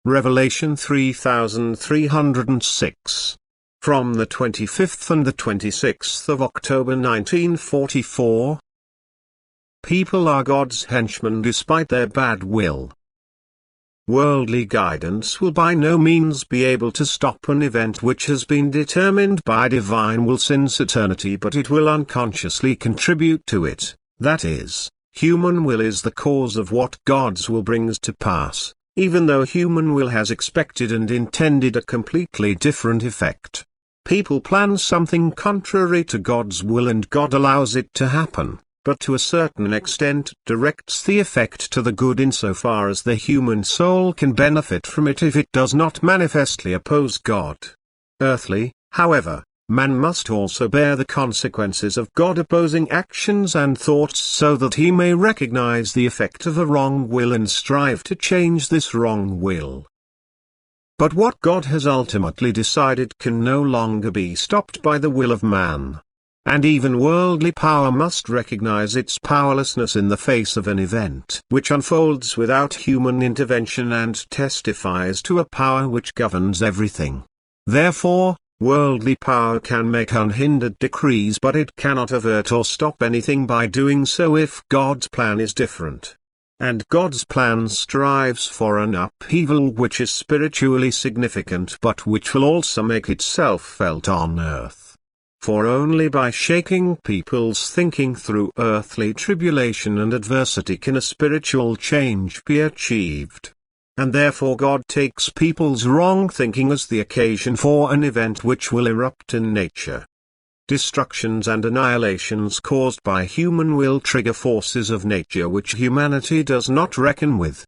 Revelation 3306. From the 25th and the 26th of October 1944. People are God's henchmen despite their bad will. Worldly guidance will by no means be able to stop an event which has been determined by divine will since eternity, but it will unconsciously contribute to it. That is, human will is the cause of what God's will brings to pass, even though human will has expected and intended a completely different effect. People plan something contrary to God's will and God allows it to happen, but to a certain extent directs the effect to the good insofar as the human soul can benefit from it if it does not manifestly oppose God. Earthly, however, man must also bear the consequences of God-opposing actions and thoughts so that he may recognize the effect of a wrong will and strive to change this wrong will. But what God has ultimately decided can no longer be stopped by the will of man. And even worldly power must recognize its powerlessness in the face of an event which unfolds without human intervention and testifies to a power which governs everything. Therefore, worldly power can make unhindered decrees, but it cannot avert or stop anything by doing so if God's plan is different. And God's plan strives for an upheaval which is spiritually significant but which will also make itself felt on earth. For only by shaking people's thinking through earthly tribulation and adversity can a spiritual change be achieved. And therefore God takes people's wrong thinking as the occasion for an event which will erupt in nature. Destructions and annihilations caused by human will trigger forces of nature which humanity does not reckon with.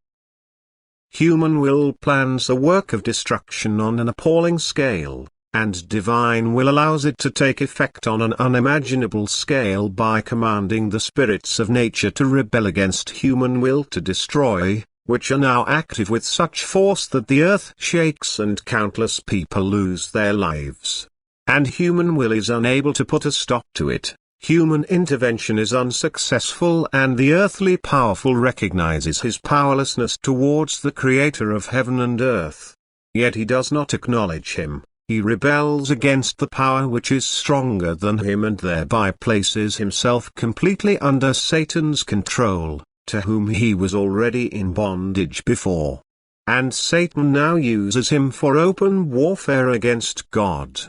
Human will plans a work of destruction on an appalling scale, and divine will allows it to take effect on an unimaginable scale by commanding the spirits of nature to rebel against human will to destroy, which are now active with such force that the earth shakes and countless people lose their lives. And human will is unable to put a stop to it, human intervention is unsuccessful, and the earthly powerful recognizes his powerlessness towards the Creator of heaven and earth. Yet he does not acknowledge him, he rebels against the power which is stronger than him and thereby places himself completely under Satan's control, to whom he was already in bondage before. And Satan now uses him for open warfare against God.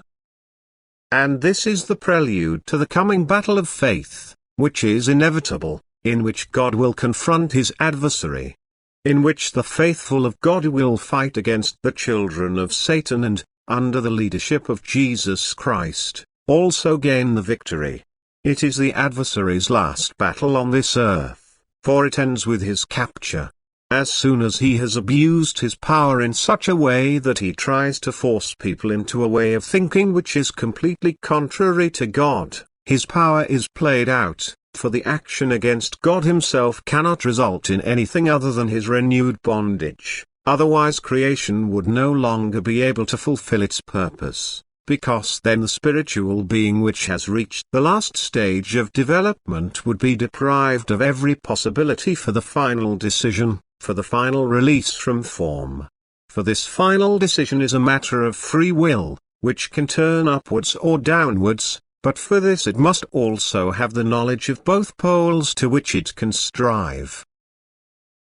And this is the prelude to the coming battle of faith, which is inevitable, in which God will confront his adversary. In which the faithful of God will fight against the children of Satan and, under the leadership of Jesus Christ, also gain the victory. It is the adversary's last battle on this earth, for it ends with his capture. As soon as he has abused his power in such a way that he tries to force people into a way of thinking which is completely contrary to God, his power is played out, for the action against God himself cannot result in anything other than his renewed bondage, otherwise creation would no longer be able to fulfill its purpose, because then the spiritual being which has reached the last stage of development would be deprived of every possibility for the final decision, for the final release from form. For this final decision is a matter of free will, which can turn upwards or downwards, but for this it must also have the knowledge of both poles to which it can strive.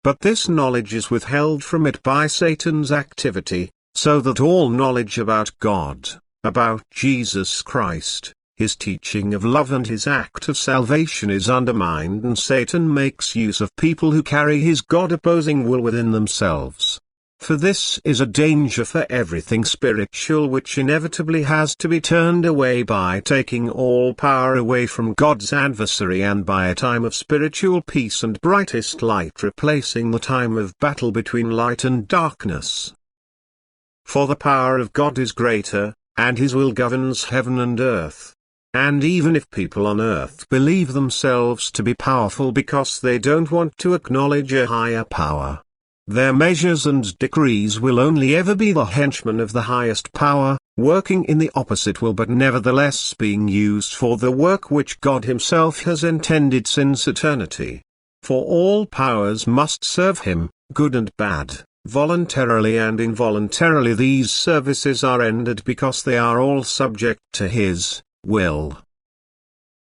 But this knowledge is withheld from it by Satan's activity, so that all knowledge about God, about Jesus Christ, his teaching of love and his act of salvation is undermined, and Satan makes use of people who carry his God-opposing will within themselves. For this is a danger for everything spiritual which inevitably has to be turned away by taking all power away from God's adversary and by a time of spiritual peace and brightest light replacing the time of battle between light and darkness. For the power of God is greater, and his will governs heaven and earth. And even if people on earth believe themselves to be powerful because they don't want to acknowledge a higher power, their measures and decrees will only ever be the henchmen of the highest power, working in the opposite will but nevertheless being used for the work which God himself has intended since eternity. For all powers must serve him, good and bad, Voluntarily and involuntarily these services are ended because they are all subject to His will.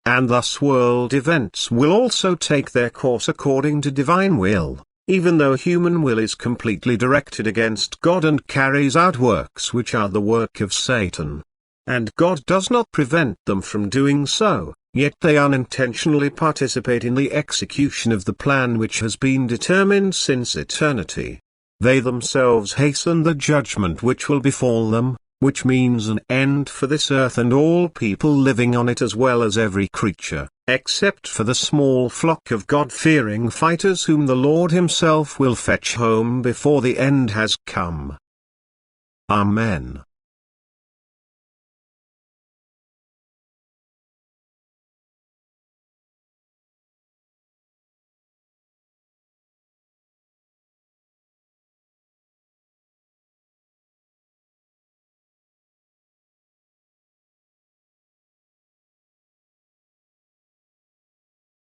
And thus world events will also take their course according to divine will, even though human will is completely directed against God and carries out works which are the work of Satan. And God does not prevent them from doing so, yet they unintentionally participate in the execution of the plan which has been determined since eternity. They themselves hasten the judgment which will befall them, which means an end for this earth and all people living on it as well as every creature, except for the small flock of God-fearing fighters whom the Lord Himself will fetch home before the end has come. Amen.